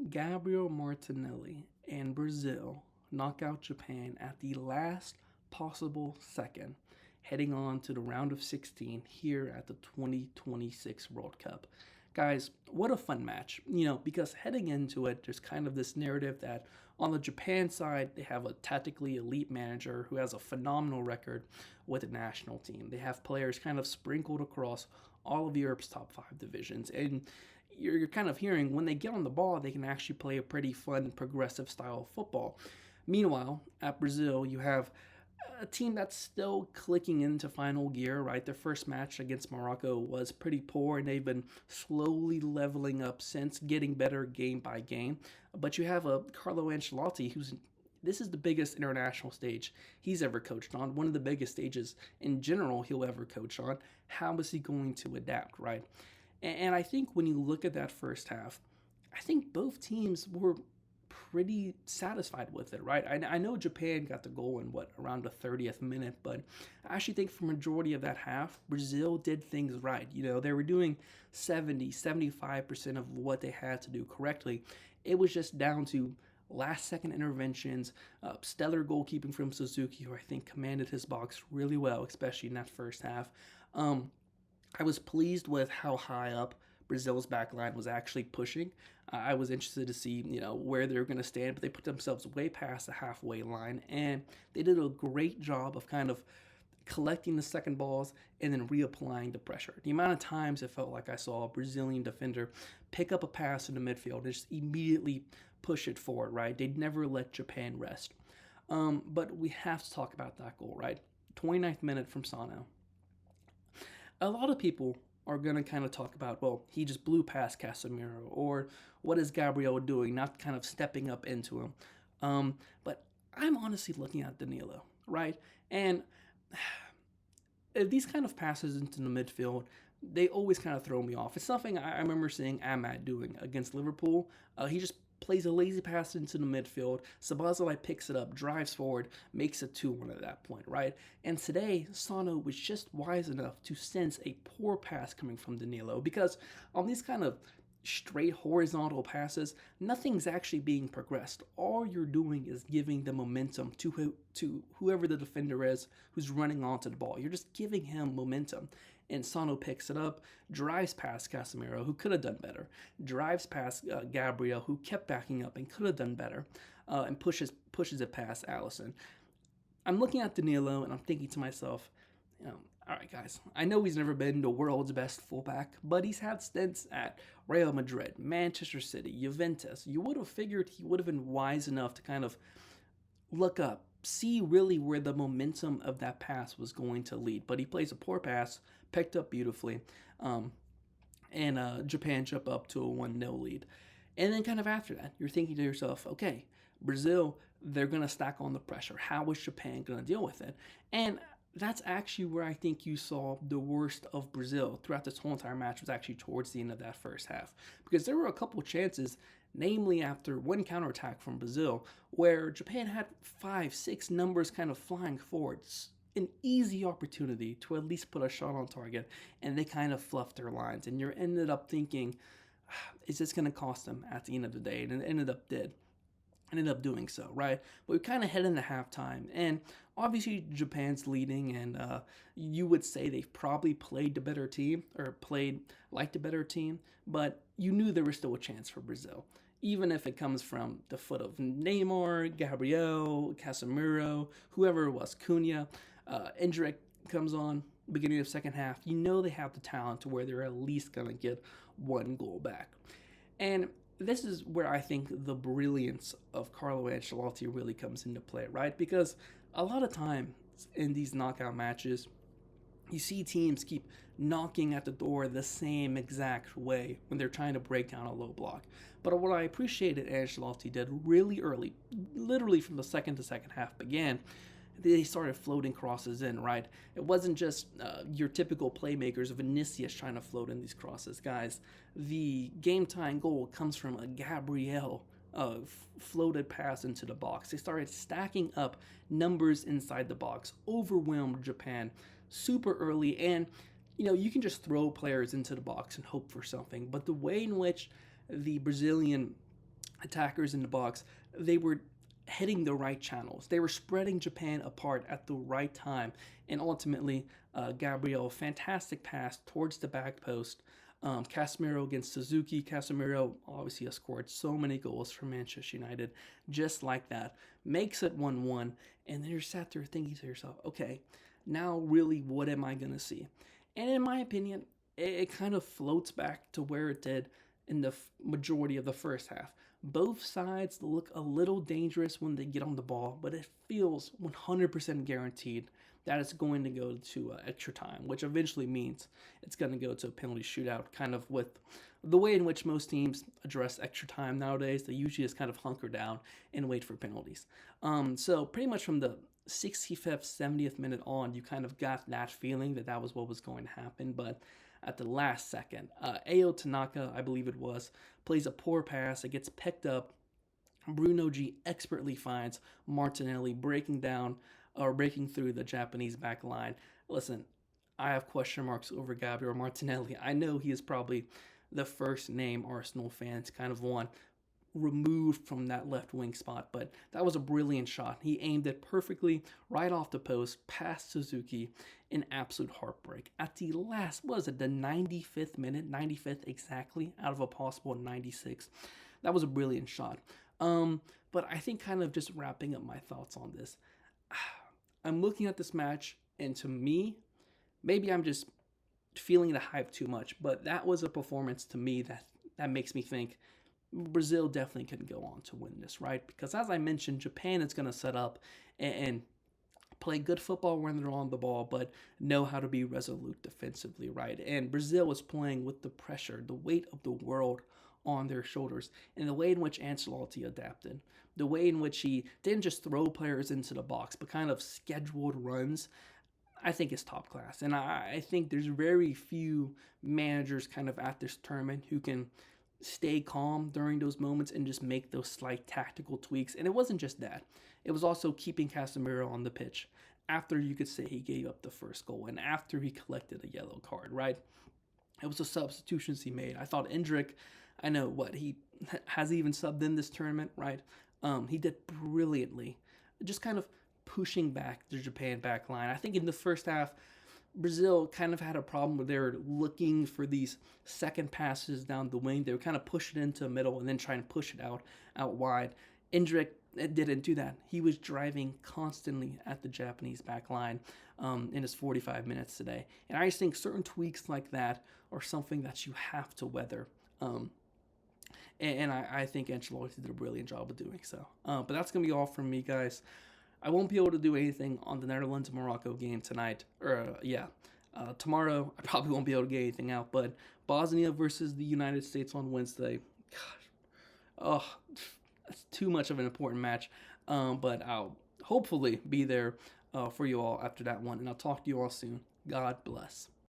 Gabriel Martinelli and Brazil knock out Japan at the last possible second, heading on to the round of 16 here at the 2026 World Cup. Guys, what a fun match, because heading into it, there's kind of this narrative that on the Japan side, they have a tactically elite manager who has a phenomenal record with the national team. They have players kind of sprinkled across all of Europe's top five divisions. And you're kind of hearing when they get on the ball, they can actually play a pretty fun, progressive style of football. Meanwhile, at Brazil, you have a team that's still clicking into final gear, right? Their first match against Morocco was pretty poor, and they've been slowly leveling up since, getting better game by game. But you have a Carlo Ancelotti who's this is the biggest international stage he's ever coached on, one of the biggest stages in general he'll ever coach on. How is he going to adapt, right? And I think when you look at that first half, I think both teams were pretty satisfied with it, right? I know Japan got the goal in around the 30th minute, but I actually think for majority of that half, Brazil did things right. They were doing 75% of what they had to do correctly. It was just down to last second interventions, stellar goalkeeping from Suzuki, who I think commanded his box really well, especially in that first half. I was pleased with how high up Brazil's back line was actually pushing. I was interested to see, where they were going to stand, but they put themselves way past the halfway line, and they did a great job of kind of collecting the second balls and then reapplying the pressure. The amount of times it felt like I saw a Brazilian defender pick up a pass in the midfield and just immediately push it forward, right? They'd never let Japan rest. But we have to talk about that goal, right? 29th minute from Sano. A lot of people are going to kind of talk about, well, he just blew past Casemiro, or what is Gabriel doing, not kind of stepping up into him. But I'm honestly looking at Danilo, right? And these kind of passes into the midfield, they always kind of throw me off. It's something I remember seeing Ahmad doing against Liverpool. He just plays a lazy pass into the midfield. Sabazalai picks it up, drives forward, makes it 2-1 at that point, right? And today, Sano was just wise enough to sense a poor pass coming from Danilo, because on these kind of straight horizontal passes, nothing's actually being progressed. All you're doing is giving the momentum to whoever the defender is who's running onto the ball. You're just giving him momentum. And Sano picks it up, drives past Casemiro, who could have done better, drives past Gabriel, who kept backing up and could have done better, and pushes it past Allison. I'm looking at Danilo and I'm thinking to myself, all right, guys, I know he's never been the world's best fullback, but he's had stints at Real Madrid, Manchester City, Juventus. You would have figured he would have been wise enough to kind of look up, see really where the momentum of that pass was going to lead. But he plays a poor pass, picked up beautifully, and Japan jump up to a 1-0 lead. And then kind of after that, you're thinking to yourself, okay, Brazil, they're going to stack on the pressure. How is Japan going to deal with it? And that's actually where I think you saw the worst of Brazil throughout this whole entire match, was actually towards the end of that first half. Because there were a couple chances, namely after one counterattack from Brazil, where Japan had 5-6 numbers kind of flying forward. An easy opportunity to at least put a shot on target, and they kind of fluffed their lines. And you ended up thinking, is this going to cost them at the end of the day? And it ended up doing so, right? But we kind of head into halftime, and obviously Japan's leading, and you would say they've probably played the better team, or played like the better team, but you knew there was still a chance for Brazil, even if it comes from the foot of Neymar, Gabriel, Casemiro, whoever it was, Cunha. Endrick comes on beginning of second half. You know they have the talent to where they're at least going to get one goal back. And this is where I think the brilliance of Carlo Ancelotti really comes into play, right? Because a lot of times in these knockout matches, you see teams keep knocking at the door the same exact way when they're trying to break down a low block. But what I appreciated Ancelotti did really early, literally from the second to second half began, they started floating crosses in, right? It wasn't just your typical playmakers, Vinicius trying to float in these crosses. Guys, the game-tying goal comes from a Gabriel floated pass into the box. They started stacking up numbers inside the box, overwhelmed Japan super early, and you can just throw players into the box and hope for something. But the way in which the Brazilian attackers in the box, they were hitting the right channels. They were spreading Japan apart at the right time. And ultimately, Gabriel, fantastic pass towards the back post. Casemiro against Suzuki. Casemiro obviously has scored so many goals for Manchester United, just like that. Makes it 1-1. And then you're sat there thinking to yourself, okay, now really what am I going to see? And in my opinion, it kind of floats back to where it did in the majority of the first half. Both sides look a little dangerous when they get on the ball, but it feels 100% guaranteed that it's going to go to extra time, which eventually means it's going to go to a penalty shootout, kind of with the way in which most teams address extra time nowadays. They usually just kind of hunker down and wait for penalties. So pretty much from the 65th, 70th minute on, you kind of got that feeling that that was what was going to happen, but at the last second, Ao Tanaka, I believe it was, plays a poor pass. It gets picked up. Bruno G expertly finds Martinelli breaking down or breaking through the Japanese back line. Listen, I have question marks over Gabriel Martinelli. I know he is probably the first name Arsenal fans kind of want removed from that left wing spot, but that was a brilliant shot. He aimed it perfectly right off the post, past Suzuki, in absolute heartbreak. At the last, what was it, the 95th minute, 95th exactly, out of a possible 96. That was a brilliant shot. But I think kind of just wrapping up my thoughts on this, I'm looking at this match, and to me, maybe I'm just feeling the hype too much, but that was a performance to me that makes me think Brazil definitely can go on to win this, right? Because as I mentioned, Japan is going to set up and play good football when they're on the ball, but know how to be resolute defensively, right? And Brazil was playing with the pressure, the weight of the world on their shoulders, and the way in which Ancelotti adapted, the way in which he didn't just throw players into the box, but kind of scheduled runs, I think is top class. And I think there's very few managers kind of at this tournament who can stay calm during those moments and just make those slight tactical tweaks. And it wasn't just that. It was also keeping Casemiro on the pitch after you could say he gave up the first goal and after he collected a yellow card, right? It was the substitutions he made. I thought Endrick, I know what, he has even subbed in this tournament, right? He did brilliantly. Just kind of pushing back the Japan back line. I think in the first half, Brazil kind of had a problem where they were looking for these second passes down the wing. They were kind of pushing it into the middle and then trying to push it out wide. Endrick didn't do that. He was driving constantly at the Japanese back line in his 45 minutes today. And I just think certain tweaks like that are something that you have to weather. And I think Ancelotti did a brilliant job of doing so. But that's going to be all from me, guys. I won't be able to do anything on the Netherlands-Morocco game tonight. Tomorrow I probably won't be able to get anything out. But Bosnia versus the United States on Wednesday. Gosh, oh, that's too much of an important match. But I'll hopefully be there for you all after that one. And I'll talk to you all soon. God bless.